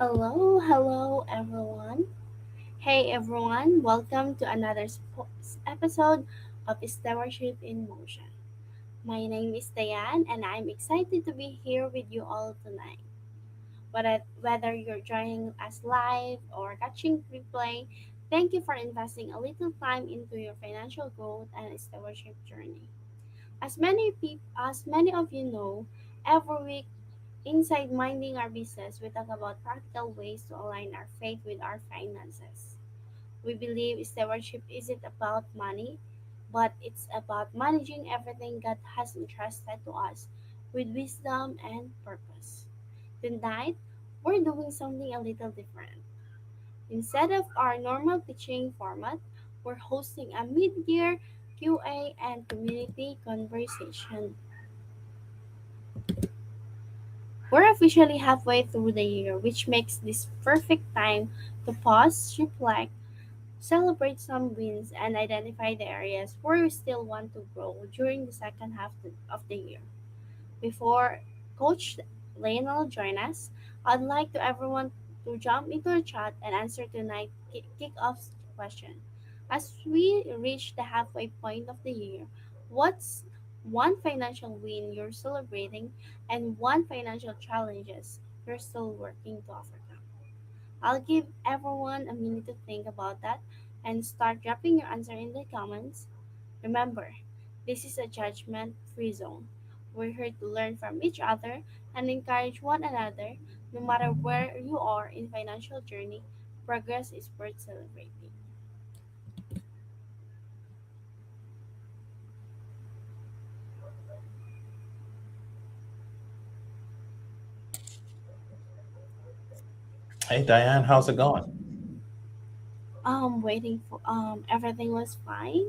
Hello everyone. Hey everyone, welcome to another episode of Stewardship in Motion. My name is Diane and I'm excited to be here with you all tonight. Whether you're joining us live or catching replay, thank you for investing a little time into your financial growth and stewardship journey. As many of you know, every week inside Minding Our Business, we talk about practical ways to align our faith with our finances. We believe stewardship isn't about money, but it's about managing everything God has entrusted to us with wisdom and purpose. Tonight, we're doing something a little different. Instead of our normal teaching format, we're hosting a mid-year QA and community conversation. We're officially halfway through the year, which makes this perfect time to pause, reflect, celebrate some wins, and identify the areas where we still want to grow during the second half of the year. Before Coach Lionel join us, I'd like to everyone to jump into the chat and answer tonight's kick-off question. As we reach the halfway point of the year, what's one financial win you're celebrating and one financial challenges you're still working to overcome? I'll give everyone a minute to think about that and start dropping your answer in the comments. Remember, this is a judgment free zone. We're here to learn from each other and encourage one another. No matter where you are in financial journey, progress is worth celebrating. Hey Diane, how's it going? Waiting for everything was fine.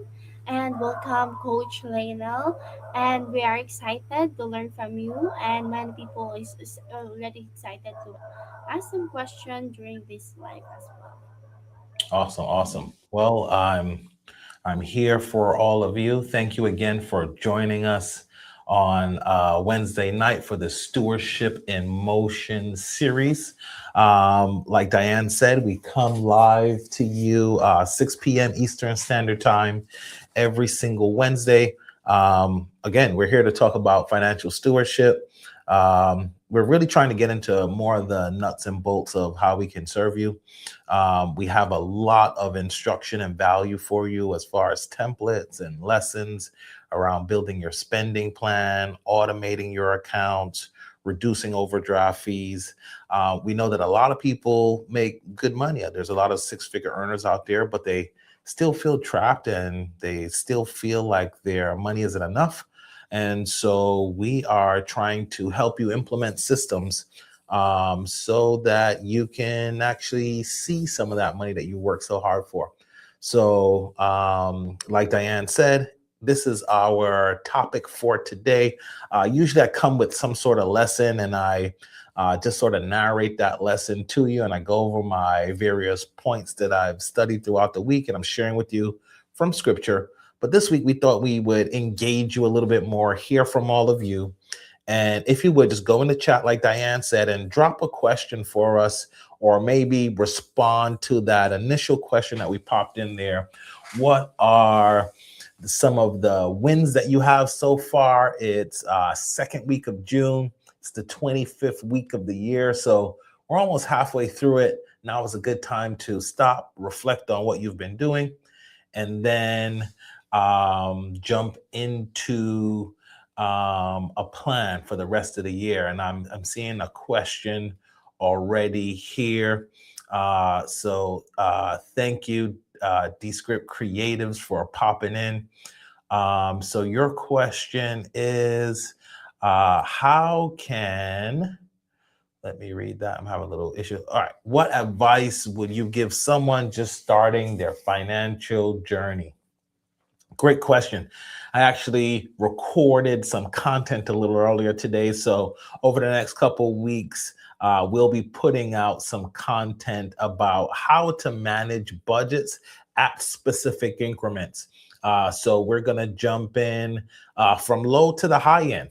And welcome Coach Lionel. And we are excited to learn from you, and many people is already excited to ask some question during this live as well. Awesome, awesome. Well, I'm here for all of you. Thank you again for joining us on Wednesday night for the Stewardship in Motion series. Like Diane said, we come live to you 6 p.m. Eastern Standard Time every single Wednesday. Again, we're here to talk about financial stewardship. We're really trying to get into more of the nuts and bolts of how we can serve you. We have a lot of instruction and value for you as far as templates and lessons around building your spending plan, automating your accounts, reducing overdraft fees. We know that a lot of people make good money. There's a lot of six-figure earners out there, but they still feel trapped and they still feel like their money isn't enough. And so we are trying to help you implement systems so that you can actually see some of that money that you work so hard for. So, like Diane said, this is our topic for today. Usually, I come with some sort of lesson and I just sort of narrate that lesson to you, and I go over my various points that I've studied throughout the week and I'm sharing with you from scripture. But this week, we thought we would engage you a little bit more, hear from all of you, and if you would just go in the chat, like Diane said, and drop a question for us, or maybe respond to that initial question that we popped in there. What are some of the wins that you have so far? It's second week of June. It's the 25th week of the year. So we're almost halfway through it. Now is a good time to stop, reflect on what you've been doing, and then jump into a plan for the rest of the year. And I'm seeing a question already here. Thank you, Descript Creatives, for popping in. So your question is, how can let me read that. I'm having a little issue. All right. What advice would you give someone just starting their financial journey? Great question. I actually recorded some content a little earlier today. So over the next couple weeks, we'll be putting out some content about how to manage budgets at specific increments. So we're going to jump in from low to the high end.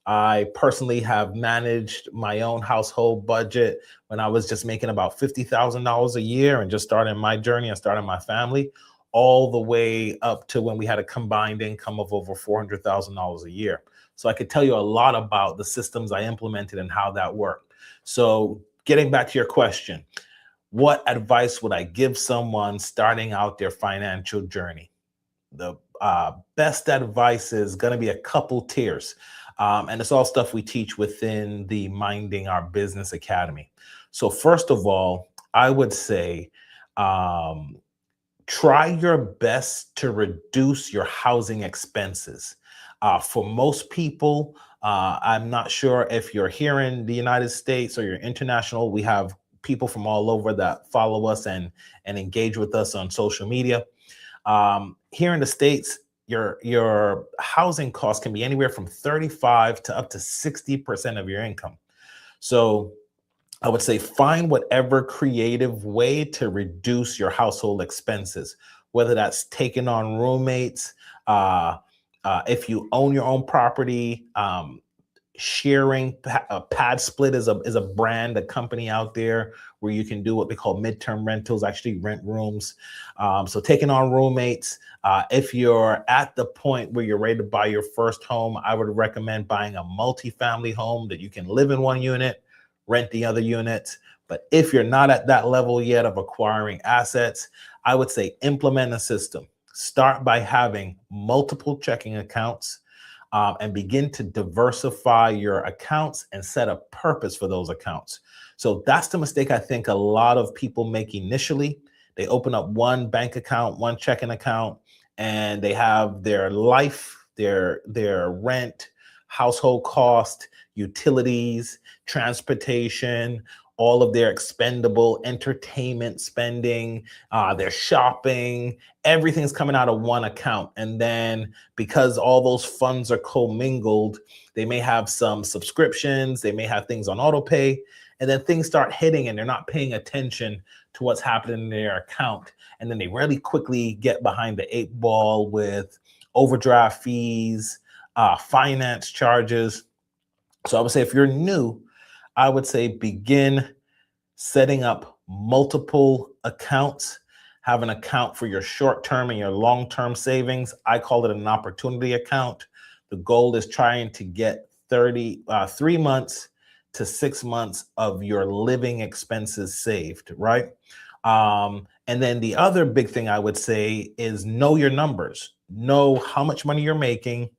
I personally have managed my own household budget when I was just making about $50,000 a year and just starting my journey and starting my family, all the way up to when we had a combined income of over $400,000 a year. So I could tell you a lot about the systems I implemented and how that worked. So getting back to your question, what advice would I give someone starting out their financial journey? The best advice is going to be a couple tiers. And it's all stuff we teach within the Minding Our Business Academy. So, first of all, I would say um, try your best to reduce your housing expenses. For most people, I'm not sure if you're here in the United States or you're international. We have people from all over that follow us and engage with us on social media. Here in the States, your housing costs can be anywhere from 35 to up to 60% of your income. So I would say find whatever creative way to reduce your household expenses, whether that's taking on roommates, uh, if you own your own property, sharing pad split is a brand, a company out there where you can do what they call midterm rentals, actually rent rooms. So taking on roommates. If you're at the point where you're ready to buy your first home, I would recommend buying a multifamily home that you can live in one unit, rent the other units. But if you're not at that level yet of acquiring assets, I would say implement a system. Start by having multiple checking accounts, and begin to diversify your accounts and set a purpose for those accounts. So that's the mistake I think a lot of people make initially. They open up one bank account, one checking account, and they have their life, their rent, household cost, utilities, transportation, all of their expendable entertainment spending, their shopping, everything's coming out of one account. And then because all those funds are commingled, they may have some subscriptions, they may have things on auto pay, and then things start hitting and they're not paying attention to what's happening in their account. And then they really quickly get behind the eight ball with overdraft fees, finance charges. So I would say if you're new, I would say begin setting up multiple accounts. Have an account for your short-term and your long-term savings. I call it an opportunity account. The goal is trying to get 3 months to 6 months of your living expenses saved, right? And then the other big thing I would say is know your numbers, know how much money you're making,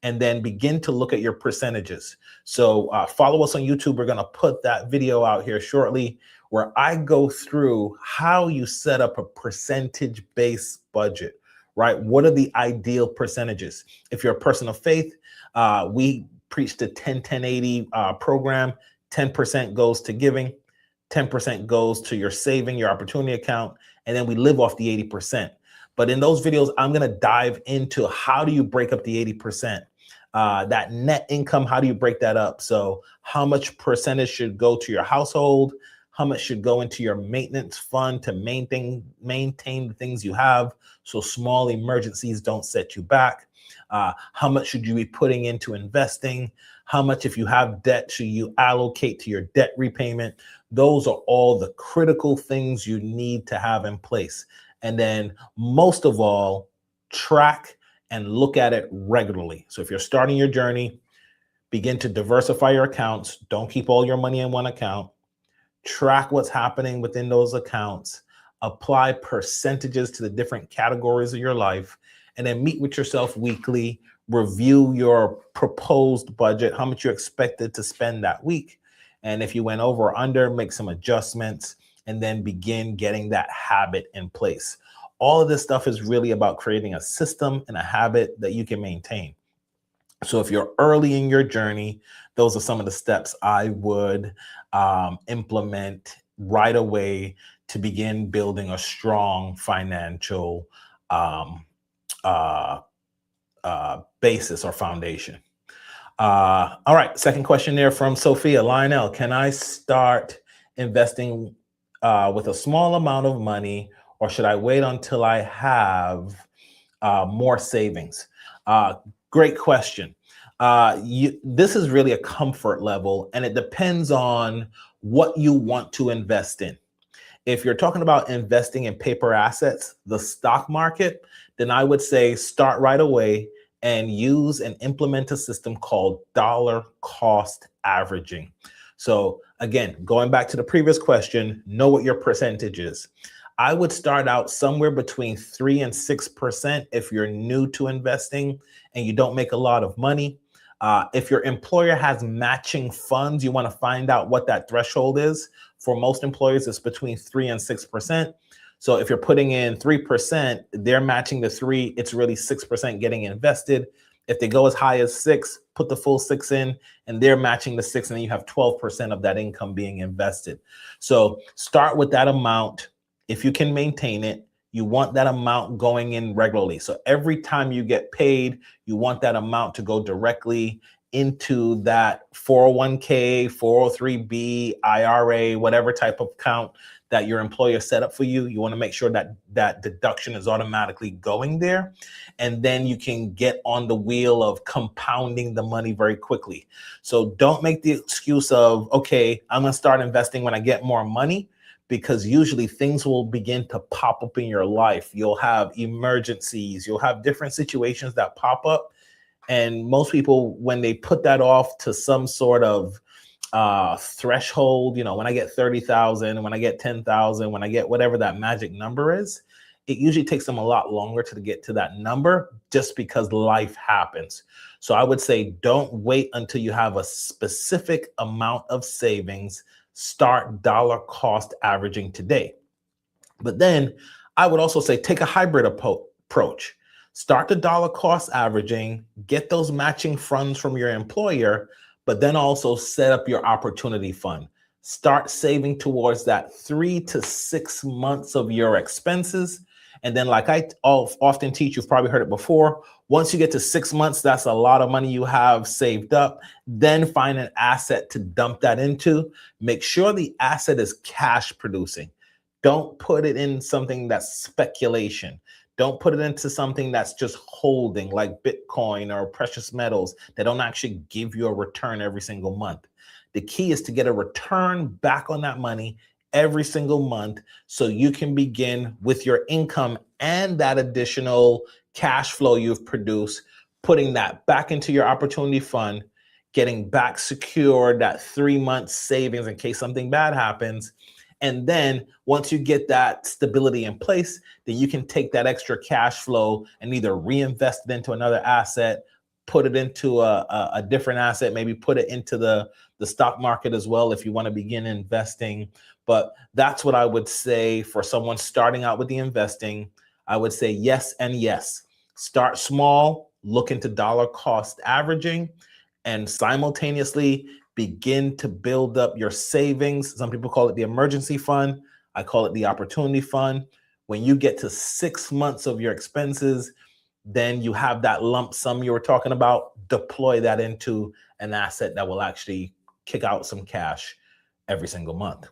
and then begin to look at your percentages. So follow us on YouTube. We're going to put that video out here shortly where I go through how you set up a percentage-based budget, right? What are the ideal percentages? If you're a person of faith, we preach the 10-10-80 program. 10% goes to giving, 10% goes to your saving, your opportunity account, and then we live off the 80%. But in those videos, I'm going to dive into how do you break up the 80%? That net income, how do you break that up? So how much percentage should go to your household? How much should go into your maintenance fund to maintain the things you have so small emergencies don't set you back? How much should you be putting into investing? How much, if you have debt, should you allocate to your debt repayment? Those are all the critical things you need to have in place. And then most of all, track and look at it regularly. So if you're starting your journey, begin to diversify your accounts. Don't keep all your money in one account. Track what's happening within those accounts. Apply percentages to the different categories of your life, and then meet with yourself weekly. Review your proposed budget, how much you expected to spend that week. And if you went over or under, make some adjustments, and then begin getting that habit in place. All of this stuff is really about creating a system and a habit that you can maintain. So if you're early in your journey, those are some of the steps I would implement right away to begin building a strong financial basis or foundation. All right, second question there from Sophia. Lionel, can I start investing with a small amount of money, or should I wait until I have more savings? Uh, Great question. This is really a comfort level, and it depends on what you want to invest in. If you're talking about investing in paper assets, the stock market, then I would say start right away and use and implement a system called dollar cost averaging. So, again, going back to the previous question, know what your percentage is. I would start out somewhere between 3 and 6% if you're new to investing and you don't make a lot of money. If your employer has matching funds, you want to find out what that threshold is. For most employers, it's between 3 and 6%. So if you're putting in 3%, they're matching the 3, it's really 6% getting invested. If they go as high as 6, put the full 6 in, and they're matching the 6, and then you have 12% of that income being invested. So start with that amount. If you can maintain it, you want that amount going in regularly. So every time you get paid, you want that amount to go directly into that 401k, 403b, IRA, whatever type of account that your employer set up for you. You want to make sure that that deduction is automatically going there. And then you can get on the wheel of compounding the money very quickly. So don't make the excuse of, okay, I'm going to start investing when I get more money, because usually things will begin to pop up in your life. You'll have emergencies, you'll have different situations that pop up. And most people, when they put that off to some sort of threshold, when I get 30,000, when I get 10,000, when I get whatever that magic number is, it usually takes them a lot longer to get to that number just because life happens. So I would say don't wait until you have a specific amount of savings. Start dollar cost averaging today. But then I would also say take a hybrid approach. Start the dollar cost averaging, get those matching funds from your employer, but then also set up your opportunity fund. Start saving towards that 3 to 6 months of your expenses. And then, like I often teach, you've probably heard it before, once you get to 6 months, that's a lot of money you have saved up. Then find an asset to dump that into. Make sure the asset is cash producing. Don't put it in something that's speculation. Don't put it into something that's just holding, like Bitcoin or precious metals that don't actually give you a return every single month. The key is to get a return back on that money every single month so you can begin with your income and that additional cash flow you've produced, putting that back into your opportunity fund, getting back secured that 3 months savings in case something bad happens. And then once you get that stability in place, then you can take that extra cash flow and either reinvest it into another asset, put it into a different asset, maybe put it into the stock market as well if you want to begin investing. But that's what I would say for someone starting out with the investing. I would say yes and yes. Start small, look into dollar cost averaging, and simultaneously begin to build up your savings. Some people call it the emergency fund. I call it the opportunity fund. When you get to 6 months of your expenses, then you have that lump sum you were talking about. Deploy that into an asset that will actually kick out some cash every single month.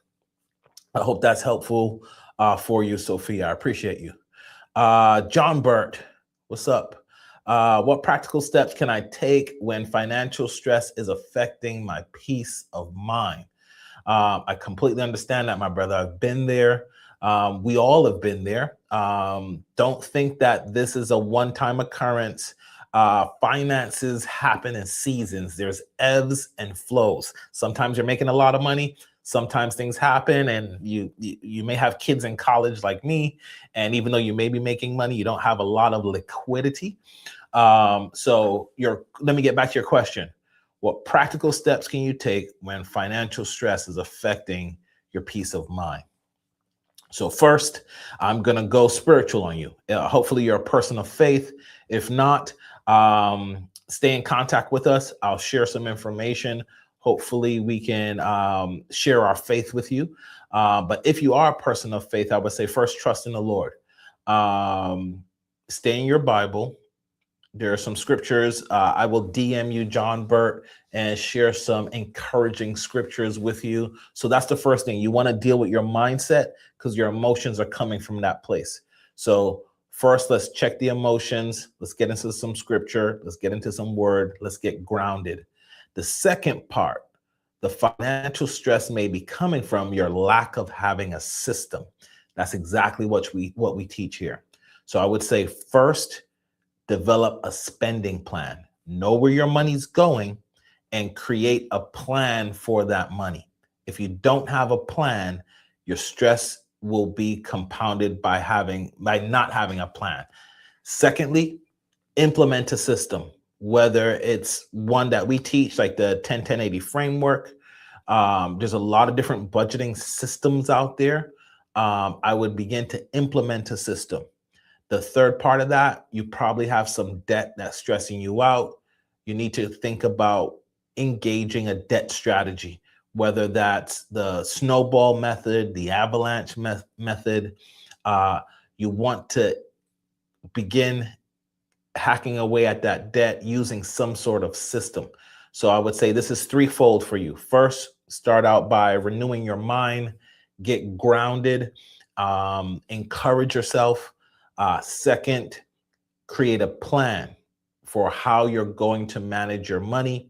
I hope that's helpful for you, Sophia. I appreciate you. John Burt, what's up? What practical steps can I take when financial stress is affecting my peace of mind? I completely understand that, my brother. I've been there. We all have been there. Don't think that this is a one-time occurrence. Finances happen in seasons. There's ebbs and flows. Sometimes you're making a lot of money. Sometimes things happen, and you may have kids in college like me, and even though you may be making money, you don't have a lot of liquidity. So let me get back to your question. What practical steps can you take when financial stress is affecting your peace of mind? So first, I'm going to go spiritual on you. Hopefully you're a person of faith. If not, stay in contact with us. I'll share some information. Hopefully we can share our faith with you. But if you are a person of faith, I would say first, trust in the Lord. Stay in your Bible. There are some scriptures. I will DM you, John Burt, and share some encouraging scriptures with you. So that's the first thing. You want to deal with your mindset because your emotions are coming from that place. So First, let's check the emotions. Let's get into some scripture. Let's get into some word. Let's get grounded. The second part, the financial stress may be coming from your lack of having a system. That's exactly what we teach here. So I would say first, develop a spending plan. Know where your money's going and create a plan for that money. If you don't have a plan, your stress will be compounded by not having a plan. Secondly, implement a system, whether it's one that we teach, like the 10-10-80 framework. There's a lot of different budgeting systems out there. I would begin to implement a system. The third part of that, you probably have some debt that's stressing you out. You need to think about engaging a debt strategy, whether that's the snowball method, the avalanche method. You want to begin hacking away at that debt using some sort of system. So I would say this is threefold for you. First, start out by renewing your mind, get grounded, encourage yourself. Second, create a plan for how you're going to manage your money.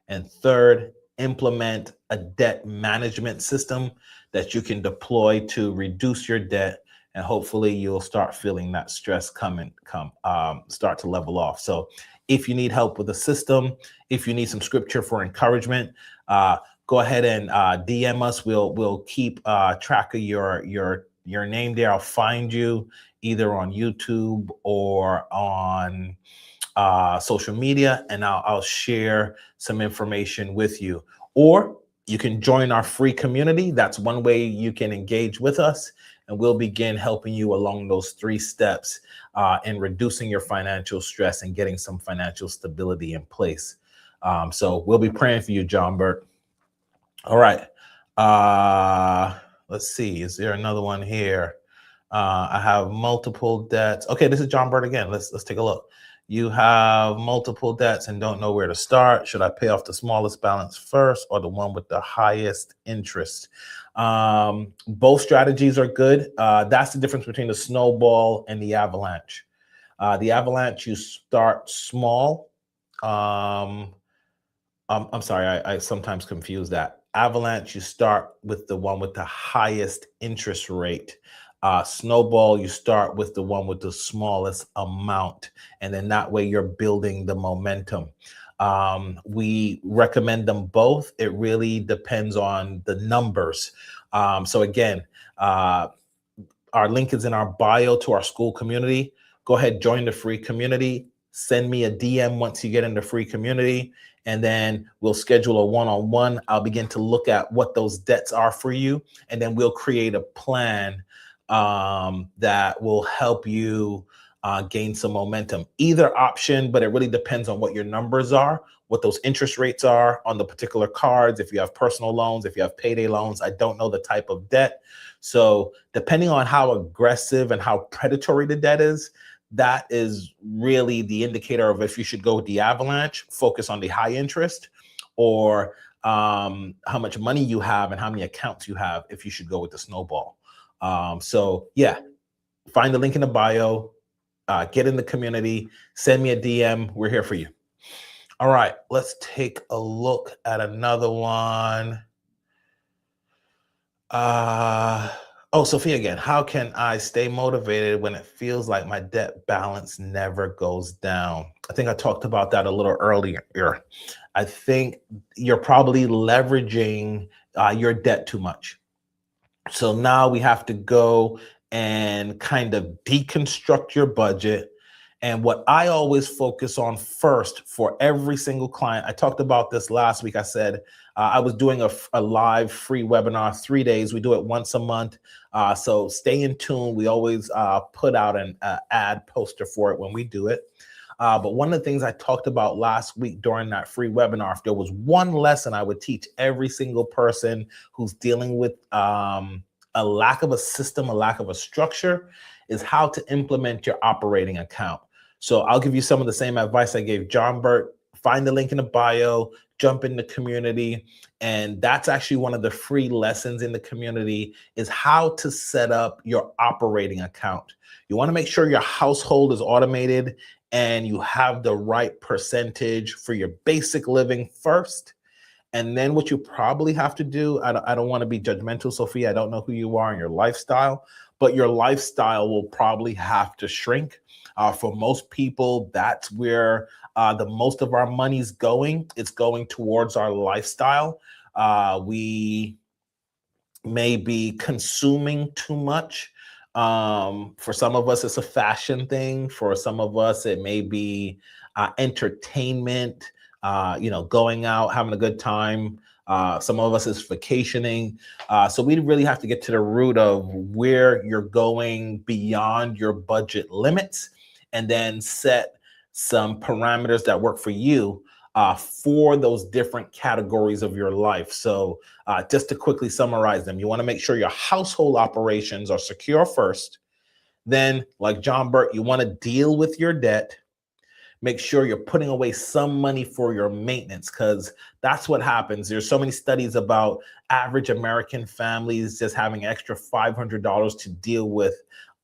And third, implement a debt management system that you can deploy to reduce your debt. And hopefully you'll start feeling that stress start to level off. So if you need help with the system, if you need some scripture for encouragement, go ahead and DM us. We'll keep track of your name there. I'll find you either on YouTube or on social media, and I'll share some information with you. Or you can join our free community. That's one way you can engage with us, and we'll begin helping you along those 3 steps in reducing your financial stress and getting some financial stability in place. So we'll be praying for you, John Burt. All right. Let's see. Is there another one here? I have multiple debts. Okay, this is John Burt again. Let's take a look. You have multiple debts and don't know where to start. Should I pay off the smallest balance first or the one with the highest interest? Both strategies are good. That's the difference between the snowball and the avalanche. The avalanche, you start small. I'm sorry, I sometimes confuse that. Avalanche, you start with the one with the highest interest rate. Snowball, you start with the one with the smallest amount, and then that way you're building the momentum. We recommend them both. It really depends on the numbers. So again, our link is in our bio to our school community. Go ahead, join the free community. Send me a DM once you get in the free community, and then we'll schedule a one-on-one. I'll begin to look at what those debts are for you, and then we'll create a plan that will help you gain some momentum. Either option, but it really depends on what your numbers are, what those interest rates are on the particular cards, if you have personal loans, if you have payday loans. I don't know the type of debt. So depending on how aggressive and how predatory the debt is, that is really the indicator of if you should go with the avalanche, focus on the high interest, or how much money you have and how many accounts you have if you should go with the snowball. So yeah, find the link in the bio, get in the community, send me a DM. We're here for you. All right, let's take a look at another one. Sophia again. How can I stay motivated when it feels like my debt balance never goes down? I think I talked about that a little earlier. I think you're probably leveraging your debt too much. So now we have to go and kind of deconstruct your budget. And what I always focus on first for every single client, I talked about this last week. I said I was doing a live free webinar, 3 days. We do it once a month. So stay in tune. We always put out an ad poster for it when we do it. But one of the things I talked about last week during that free webinar, if there was one lesson I would teach every single person who's dealing with a lack of a system, a lack of a structure, is how to implement your operating account. So I'll give you some of the same advice I gave John Burt. Find the link in the bio, jump in the community. And that's actually one of the free lessons in the community is how to set up your operating account. You want to make sure your household is automated and you have the right percentage for your basic living first. And then what you probably have to do, I don't want to be judgmental, Sophia. I don't know who you are and your lifestyle, but your lifestyle will probably have to shrink. For most people, that's where the most of our money's going. It's going towards our lifestyle. We may be consuming too much. For some of us, it's a fashion thing. For some of us, it may be entertainment, going out, having a good time. Some of us is vacationing. So we really have to get to the root of where you're going beyond your budget limits and then set some parameters that work for you for those different categories of your life. So just to quickly summarize them, you want to make sure your household operations are secure first. Then, like John Burt, you want to deal with your debt. Make sure you're putting away some money for your maintenance because that's what happens. There's so many studies about average American families just having extra $500 to deal with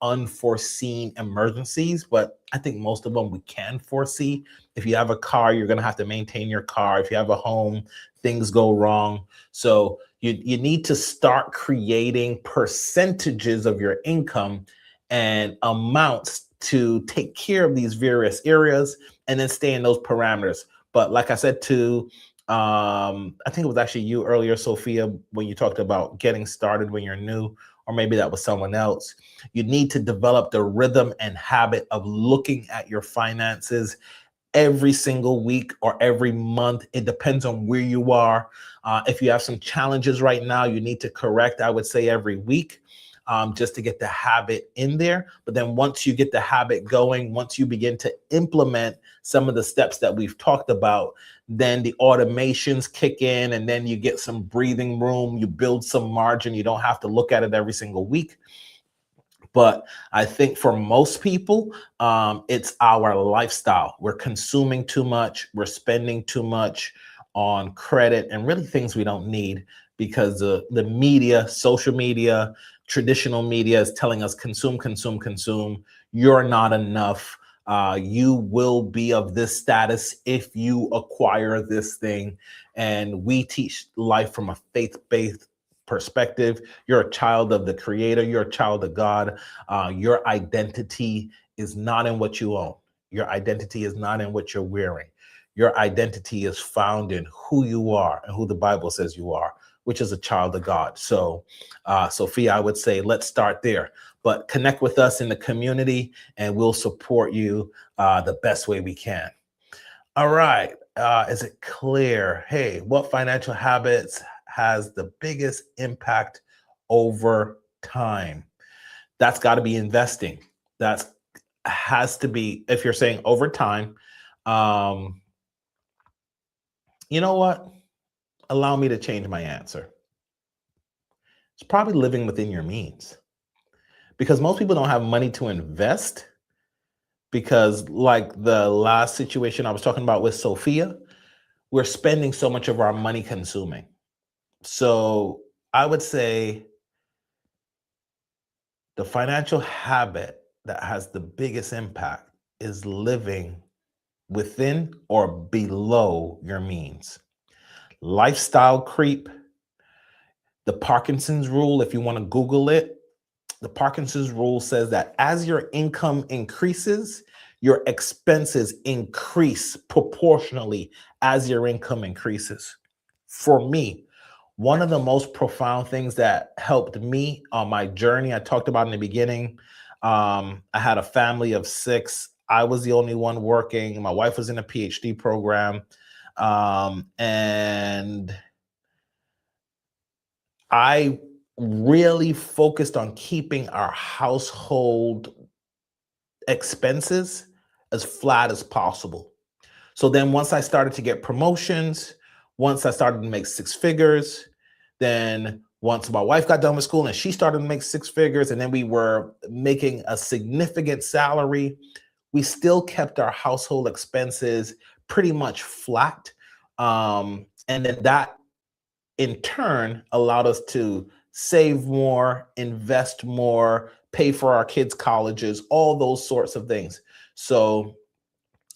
unforeseen emergencies, but I think most of them we can foresee. If you have a car, you're going to have to maintain your car. If you have a home, things go wrong. So you need to start creating percentages of your income and amounts to take care of these various areas and then stay in those parameters. But like I said to I think it was actually you earlier, Sophia, when you talked about getting started when you're new, or maybe that was someone else. You need to develop the rhythm and habit of looking at your finances every single week or every month. It depends on where you are. If you have some challenges right now, you need to correct, I would say every week. Just to get the habit in there. But then once you get the habit going, once you begin to implement some of the steps that we've talked about, then the automations kick in and then you get some breathing room, you build some margin. You don't have to look at it every single week. But I think for most people, it's our lifestyle. We're consuming too much. We're spending too much on credit and really things we don't need because the media, social media, traditional media is telling us consume, consume, consume. You're not enough. You will be of this status if you acquire this thing. And we teach life from a faith-based perspective. You're a child of the Creator. You're a child of God. Your identity is not in what you own. Your identity is not in what you're wearing. Your identity is found in who you are and who the Bible says you are, which is a child of God. So, Sophia, I would say let's start there. But connect with us in the community and we'll support you the best way we can. All right. Is it clear? Hey, what financial habits has the biggest impact over time? That's got to be investing. That has to be, if you're saying over time, you know what? Allow me to change my answer. It's probably living within your means because most people don't have money to invest because like the last situation I was talking about with Sophia, we're spending so much of our money consuming. So I would say the financial habit that has the biggest impact is living within or below your means. Lifestyle creep, the Parkinson's rule, if you want to Google it, the Parkinson's rule says that as your income increases, your expenses increase proportionally as your income increases. For me, one of the most profound things that helped me on my journey, I talked about in the beginning, I had a family of 6. I was the only one working. My wife was in a PhD program. And I really focused on keeping our household expenses as flat as possible. So then once I started to get promotions, once I started to make 6 figures, then once my wife got done with school and she started to make 6 figures, and then we were making a significant salary, we still kept our household expenses pretty much flat. And then that in turn allowed us to save more, invest more, pay for our kids' colleges, all those sorts of things. So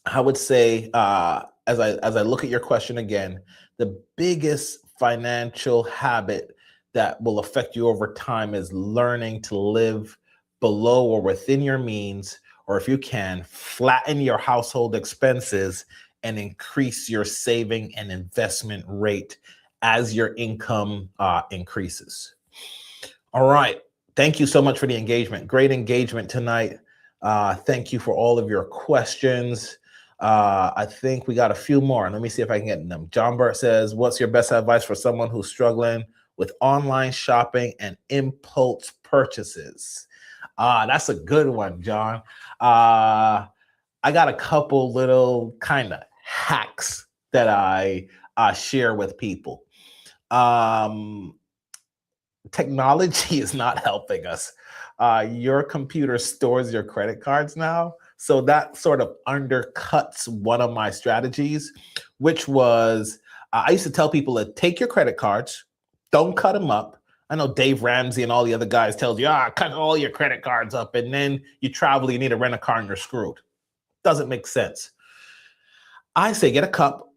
I would say, as I look at your question again, the biggest financial habit that will affect you over time is learning to live below or within your means, or if you can, flatten your household expenses and increase your saving and investment rate as your income increases. All right. Thank you so much for the engagement. Great engagement tonight. Thank you for all of your questions. I think we got a few more. Let me see if I can get them. John Burt says, what's your best advice for someone who's struggling with online shopping and impulse purchases? That's a good one, John. I got a couple little kind of hacks that I share with people. Technology is not helping us. Your computer stores your credit cards now. So that sort of undercuts one of my strategies, which was I used to tell people to take your credit cards, don't cut them up. I know Dave Ramsey and all the other guys tells you, cut all your credit cards up, and then you travel, you need to rent a car, and you're screwed. Doesn't make sense. I say get a cup,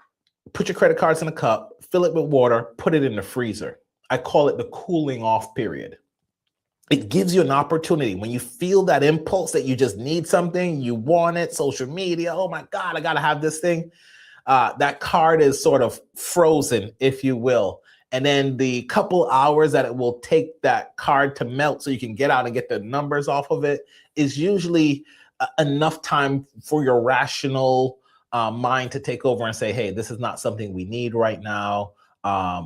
put your credit cards in a cup, fill it with water, put it in the freezer. I call it the cooling off period. It gives you an opportunity when you feel that impulse that you just need something, you want it, social media, oh my God, I got to have this thing. That card is sort of frozen, if you will. And then the couple hours that it will take that card to melt so you can get out and get the numbers off of it is usually enough time for your rational mind to take over and say, hey, this is not something we need right now.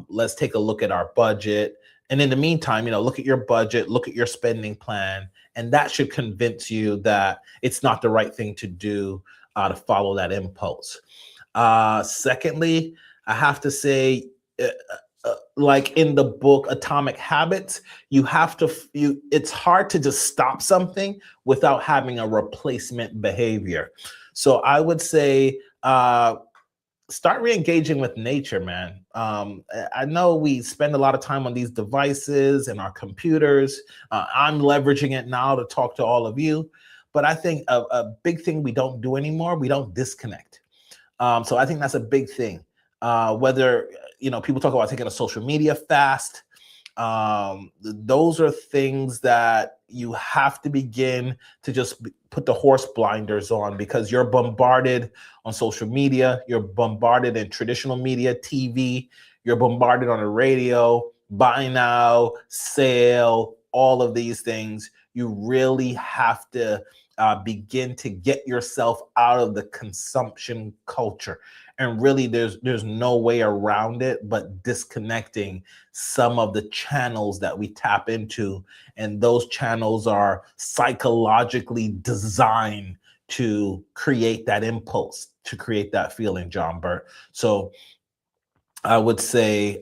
Let's take a look at our budget. And in the meantime, look at your budget, look at your spending plan, and that should convince you that it's not the right thing to do to follow that impulse. Secondly, I have to say, like in the book Atomic Habits, it's hard to just stop something without having a replacement behavior. So I would say, start re-engaging with nature, man. I know we spend a lot of time on these devices and our computers. I'm leveraging it now to talk to all of you. But I think a big thing we don't do anymore, we don't disconnect. So I think that's a big thing. Whether, people talk about taking a social media fast. Those are things that you have to begin to just put the horse blinders on, because you're bombarded on social media, you're bombarded in traditional media, TV, you're bombarded on the radio, buy now, sale, all of these things. You really have to begin to get yourself out of the consumption culture. And really, there's no way around it but disconnecting some of the channels that we tap into. And those channels are psychologically designed to create that impulse, to create that feeling, John Burt. So I would say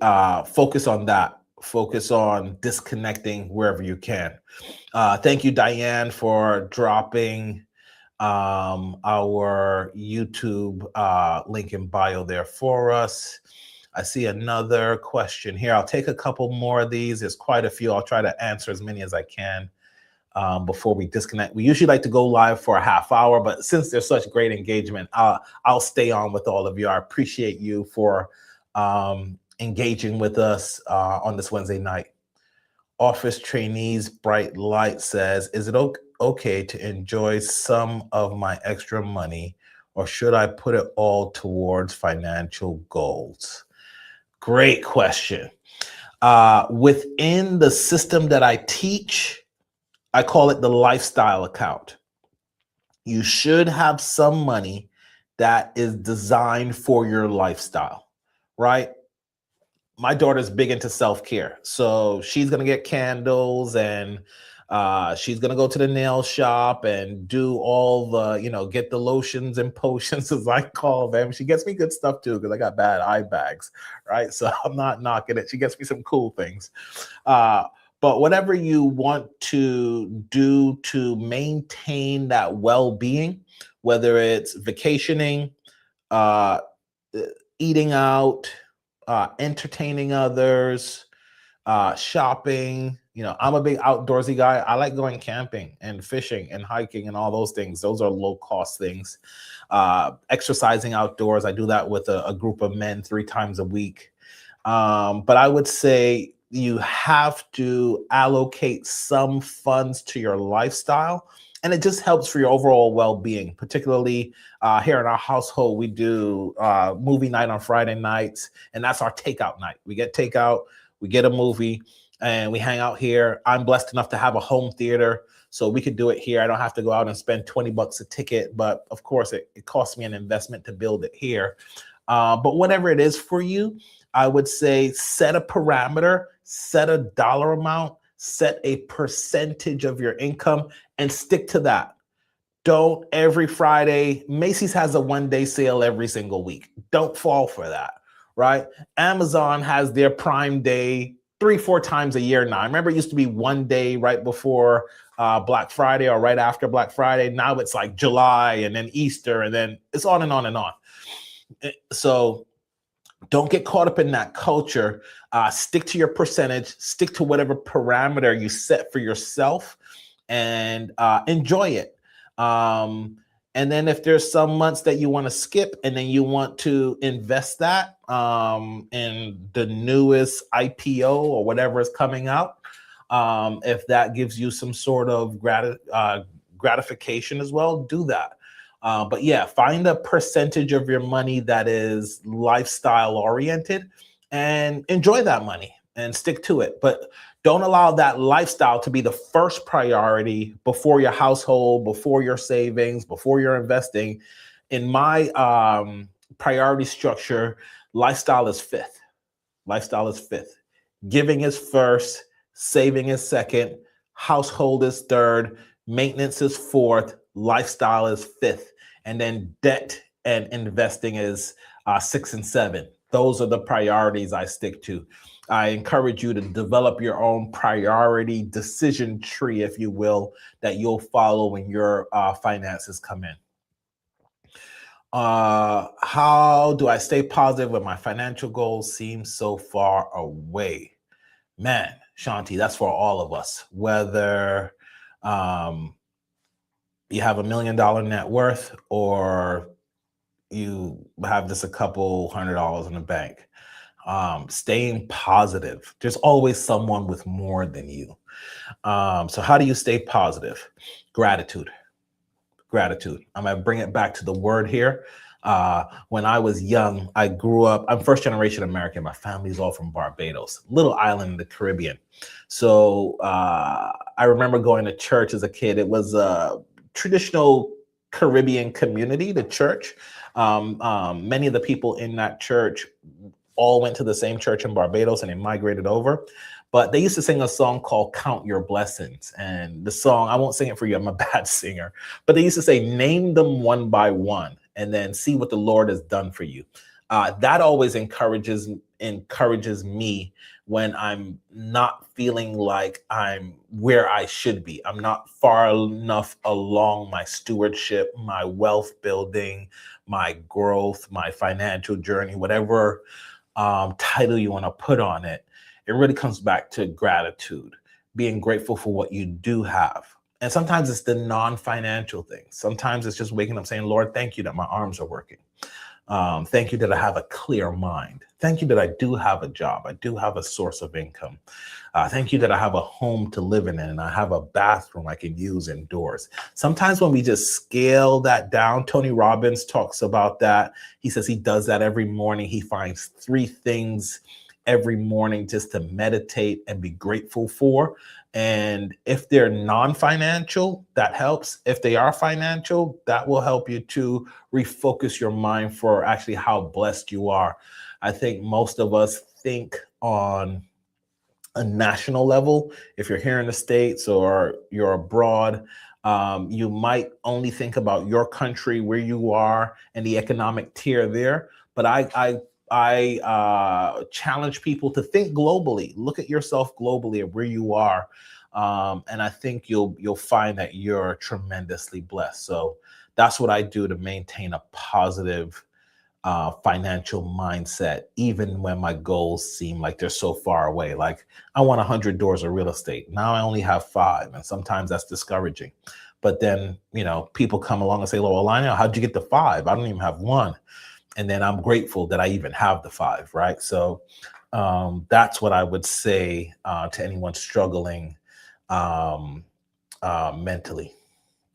focus on that. Focus on disconnecting wherever you can. Thank you, Diane, for dropping our YouTube link in bio there for us. I see another question here. I'll take a couple more of these. There's quite a few. I'll try to answer as many as I can before we disconnect. We usually like to go live for a half hour, but since there's such great engagement, I'll stay on with all of you. I appreciate you for engaging with us on this Wednesday night. Office Trainees Bright Light says, is it okay to enjoy some of my extra money, or should I put it all towards financial goals? Great question. Within the system that I teach, I call it the lifestyle account. You should have some money that is designed for your lifestyle, right? My daughter's big into self-care. So she's going to get candles, and she's going to go to the nail shop and do all the, get the lotions and potions, as I call them. She gets me good stuff too, because I got bad eye bags, right? So I'm not knocking it. She gets me some cool things. But whatever you want to do to maintain that well-being, whether it's vacationing, eating out, entertaining others, shopping. I'm a big outdoorsy guy. I like going camping and fishing and hiking and all those things. Those are low cost things. Exercising outdoors. I do that with a group of men 3 times a week. But I would say you have to allocate some funds to your lifestyle. And it just helps for your overall well being, particularly here in our household. We do movie night on Friday nights, and that's our takeout night. We get takeout, we get a movie, and we hang out here. I'm blessed enough to have a home theater, so we could do it here. I don't have to go out and spend $20 a ticket, but of course, it costs me an investment to build it here. But whatever it is for you, I would say set a parameter, set a dollar amount, set a percentage of your income, and stick to that. Don't every Friday. Macy's has a 1 day sale every single week. Don't fall for that, right? Amazon has their Prime Day 3-4 times a year now. I remember it used to be 1 day right before Black Friday or right after Black Friday. Now it's like July and then Easter, and then it's on and on and on. So don't get caught up in that culture. Stick to your percentage, stick to whatever parameter you set for yourself, and enjoy it. And then if there's some months that you want to skip and then you want to invest that in the newest IPO or whatever is coming out, if that gives you some sort of gratification as well, do that. But yeah, find a percentage of your money that is lifestyle oriented and enjoy that money and stick to it. But don't allow that lifestyle to be the first priority before your household, before your savings, before you're investing. In my priority structure, lifestyle is fifth. Lifestyle is fifth. Giving is first, saving is second, household is third, maintenance is fourth, lifestyle is fifth, and then debt and investing is 6 and 7. Those are the priorities I stick to. I encourage you to develop your own priority decision tree, if you will, that you'll follow when your finances come in. How do I stay positive when my financial goals seem so far away? Man, Shanti, that's for all of us. Whether you have $1 million net worth or you have just a couple $100 in the bank, staying positive. There's always someone with more than you. So how do you stay positive? Gratitude. Gratitude. I'm going to bring it back to the word here. When I was young, I grew up, I'm first generation American. My family's all from Barbados, little island in the Caribbean. So I remember going to church as a kid. It was a traditional Caribbean community, the church. Many of the people in that church all went to the same church in Barbados and they migrated over. But they used to sing a song called Count Your Blessings. And the song, I won't sing it for you, I'm a bad singer. But they used to say, name them one by one and then see what the Lord has done for you. That always encourages me when I'm not feeling like I'm where I should be. I'm not far enough along my stewardship, my wealth building, my growth, my financial journey, whatever title you want to put on it. It really comes back to gratitude, being grateful for what you do have. And sometimes it's the non-financial things. Sometimes it's just waking up saying, Lord, thank you that my arms are working. Thank you that I have a clear mind. Thank you that I do have a job. I do have a source of income. Thank you that I have a home to live in and I have a bathroom I can use indoors. Sometimes when we just scale that down, Tony Robbins talks about that. He says he does that every morning. He finds 3 things every morning just to meditate and be grateful for. And if they're non-financial, that helps. If they are financial, that will help you to refocus your mind for actually how blessed you are. I think most of us think on a national level. If you're here in the States or you're abroad, you might only think about your country, where you are, and the economic tier there. But I challenge people to think globally. Look at yourself globally at where you are, and I think you'll find that you're tremendously blessed. So that's what I do to maintain a positive financial mindset, even when my goals seem like they're so far away. Like I want 100 doors of real estate. Now I only have five, and sometimes that's discouraging. But then, people come along and say, "Well, Lionel, how'd you get the five? I don't even have one." And then I'm grateful that I even have the five, right? So that's what I would say to anyone struggling um, mentally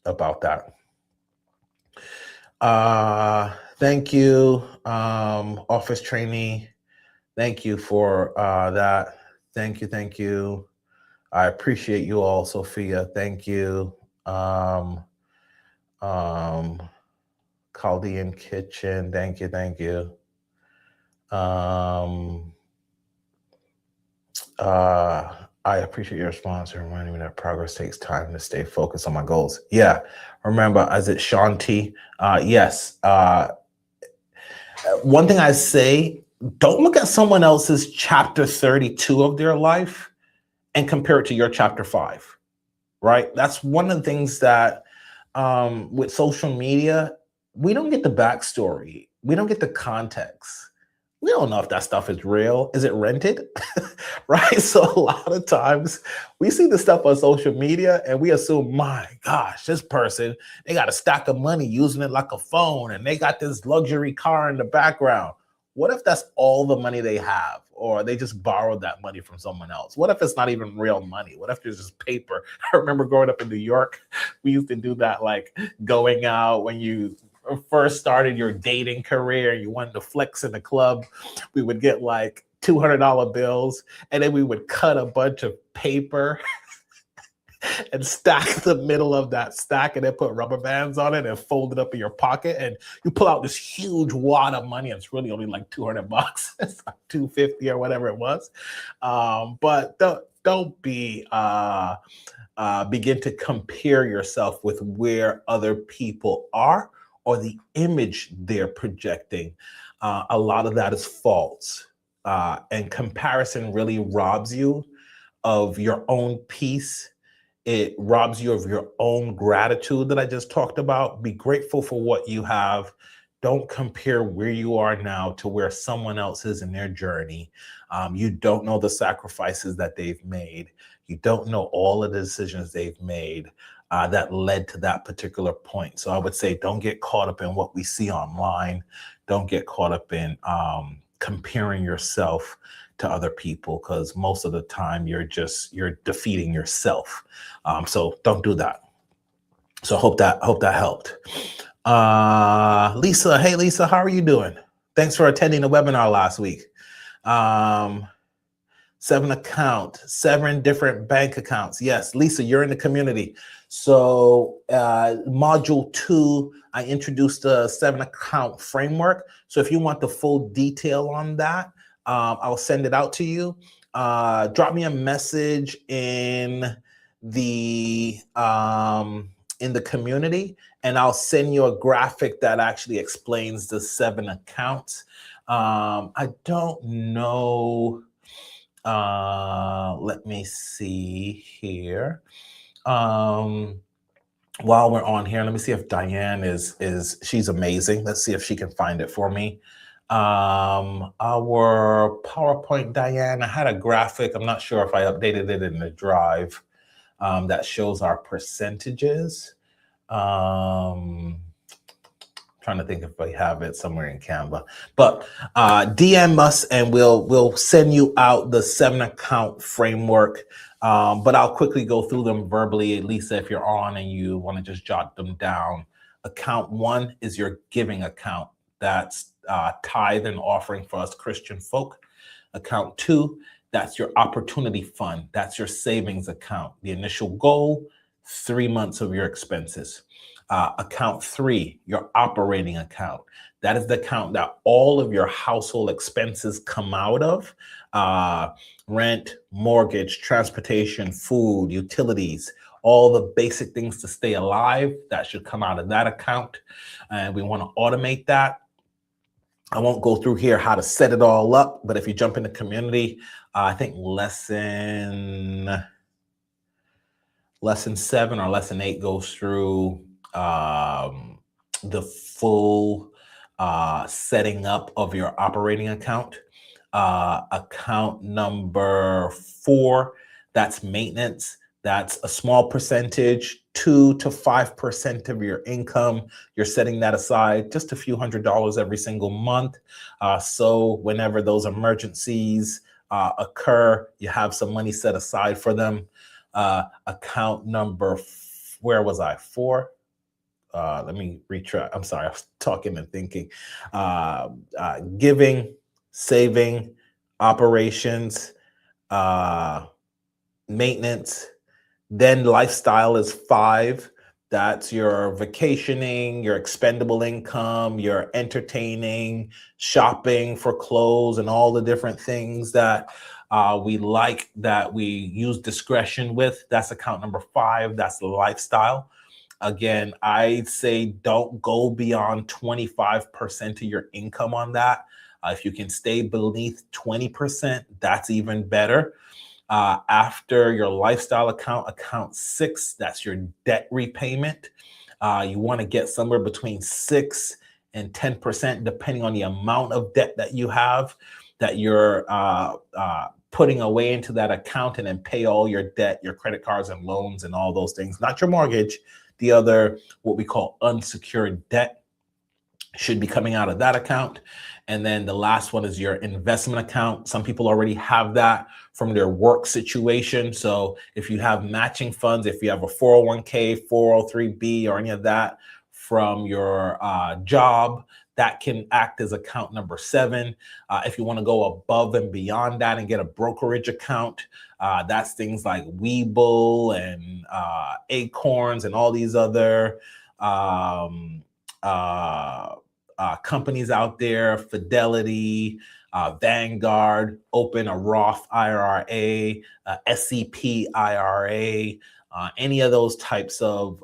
about that. Thank you, office trainee. Thank you for that. Thank you. Thank you. I appreciate you all, Sophia. Thank you. Um, um, Chaldean Kitchen. Thank you. Thank you. Um, I appreciate your response and reminding me that progress takes time to stay focused on my goals. Yeah. Remember, is it Shanti? Yes. One thing I say, don't look at someone else's chapter 32 of their life and compare it to your chapter 5, right? That's one of the things that with social media, we don't get the backstory, we don't get the context. We don't know if that stuff is real. Is it rented? Right? So a lot of times we see the stuff on social media and we assume, my gosh, this person, they got a stack of money using it like a phone and they got this luxury car in the background. What if that's all the money they have? Or they just borrowed that money from someone else? What if it's not even real money? What if there's just paper? I remember growing up in New York, we used to do that, like going out when you first started your dating career, you wanted to flex in the club, we would get like $200 bills, and then we would cut a bunch of paper and stack the middle of that stack and then put rubber bands on it and fold it up in your pocket. And you pull out this huge wad of money. And it's really only like 200 bucks. It's like 250 or whatever it was. But don't be begin to compare yourself with where other people are or the image they're projecting. A lot of that is false. And comparison really robs you of your own peace. It robs you of your own gratitude that I just talked about. Be grateful for what you have. Don't compare where you are now to where someone else is in their journey. You don't know the sacrifices that they've made. You don't know all of the decisions they've made that led to that particular point. So I would say don't get caught up in what we see online. Don't get caught up in comparing yourself to other people, because most of the time you're defeating yourself. So don't do that. So hope that helped. Lisa, hey Lisa, how are you doing? Thanks for attending the webinar last week. 7 different bank accounts. Yes, Lisa, you're in the community. So module 2, I introduced a 7-account framework. So if you want the full detail on that, I'll send it out to you. Drop me a message in the community, and I'll send you a graphic that actually explains the 7 accounts. I don't know. Let me see here. While we're on here, let me see if Diane she's amazing. Let's see if she can find it for me. Our PowerPoint, Diane, I had a graphic. I'm not sure if I updated it in the drive that shows our percentages. Trying to think if I have it somewhere in Canva, but DM us and we'll send you out the 7-account framework. But I'll quickly go through them verbally, Lisa, if you're on and you want to just jot them down. Account 1 is your giving account. That's tithe and offering for us Christian folk. Account 2, that's your opportunity fund. That's your savings account. The initial goal, 3 months of your expenses. Account 3, your operating account. That is the account that all of your household expenses come out of. Rent, mortgage, transportation, food, utilities, all the basic things to stay alive, that should come out of that account. And we want to automate that. I won't go through here how to set it all up, but if you jump in the community, I think lesson 7 or lesson 8 goes through the full setting up of your operating account. Account number 4, that's maintenance. That's a small percentage, 2 to 5% of your income. You're setting that aside, just a few $100s every single month. So whenever those emergencies occur, you have some money set aside for them. Account number, where was I? 4? Let me retract. I'm sorry, I was talking and thinking. Giving, saving, operations, maintenance. Then lifestyle is 5. That's your vacationing, your expendable income, your entertaining, shopping for clothes, and all the different things that we like, that we use discretion with. That's account number 5. That's the lifestyle. Again, I say don't go beyond 25% of your income on that. If you can stay beneath 20%, that's even better. After your lifestyle account, account 6, that's your debt repayment. You want to get somewhere between 6 and 10%, depending on the amount of debt that you have, that you're putting away into that account, and then pay all your debt, your credit cards and loans and all those things, not your mortgage. The other, what we call unsecured debt, should be coming out of that account. And then the last one is your investment account. Some people already have that from their work situation. So if you have matching funds, if you have a 401k, 403b, or any of that from your job, that can act as account number 7. If you want to go above and beyond that and get a brokerage account, that's things like Webull and Acorns and all these other companies out there, Fidelity, Vanguard. Open a Roth IRA, SEP IRA, any of those types of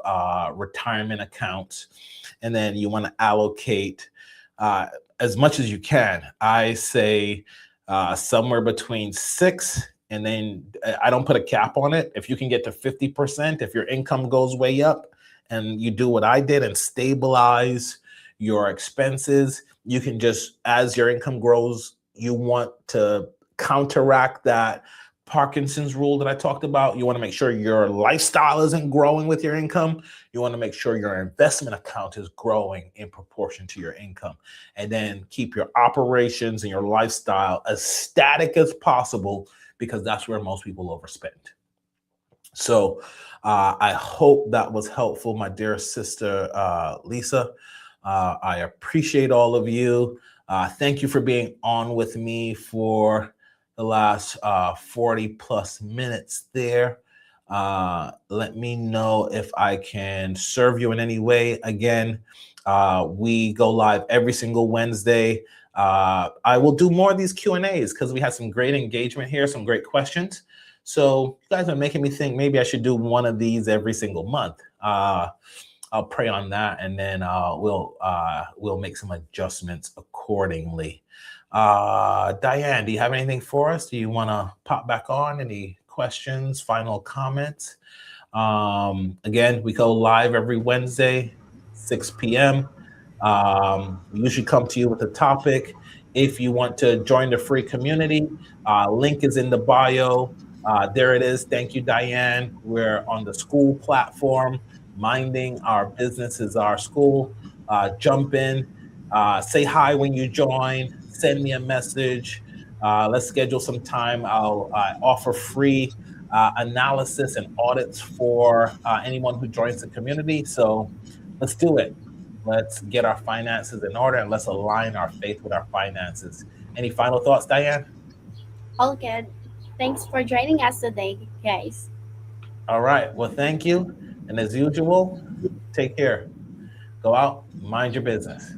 retirement accounts. And then you want to allocate as much as you can. I say somewhere between 6, and then I don't put a cap on it. If you can get to 50%, if your income goes way up and you do what I did and stabilize your expenses, you can just, as your income grows, you want to counteract that Parkinson's rule that I talked about. You want to make sure your lifestyle isn't growing with your income. You want to make sure your investment account is growing in proportion to your income. And then keep your operations and your lifestyle as static as possible, because that's where most people overspend. So I hope that was helpful, my dear sister, Lisa. I appreciate all of you. Thank you for being on with me for the last 40 plus minutes there. Let me know if I can serve you in any way. Again, we go live every single Wednesday. I will do more of these Q&As because we had some great engagement here, some great questions. So you guys are making me think maybe I should do one of these every single month. I'll pray on that, and then we'll make some adjustments accordingly. Diane, do you have anything for us? Do you want to pop back on? Any questions, final comments? Again, we go live every Wednesday, 6 p.m. We usually come to you with a topic. If you want to join the free community, link is in the bio. There it is. Thank you, Diane. We're on the school platform. Minding our business is our school. Jump in, say hi when you join, send me a message. Let's schedule some time. I'll offer free analysis and audits for anyone who joins the community. So let's do it. Let's get our finances in order, and let's align our faith with our finances. Any final thoughts, Diane? All good. Thanks for joining us today, guys. All right. Well, thank you. And as usual, take care. Go out, mind your business.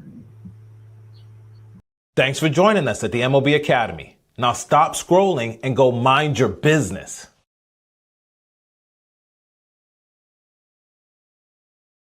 Thanks for joining us at the MOB Academy. Now stop scrolling and go mind your business.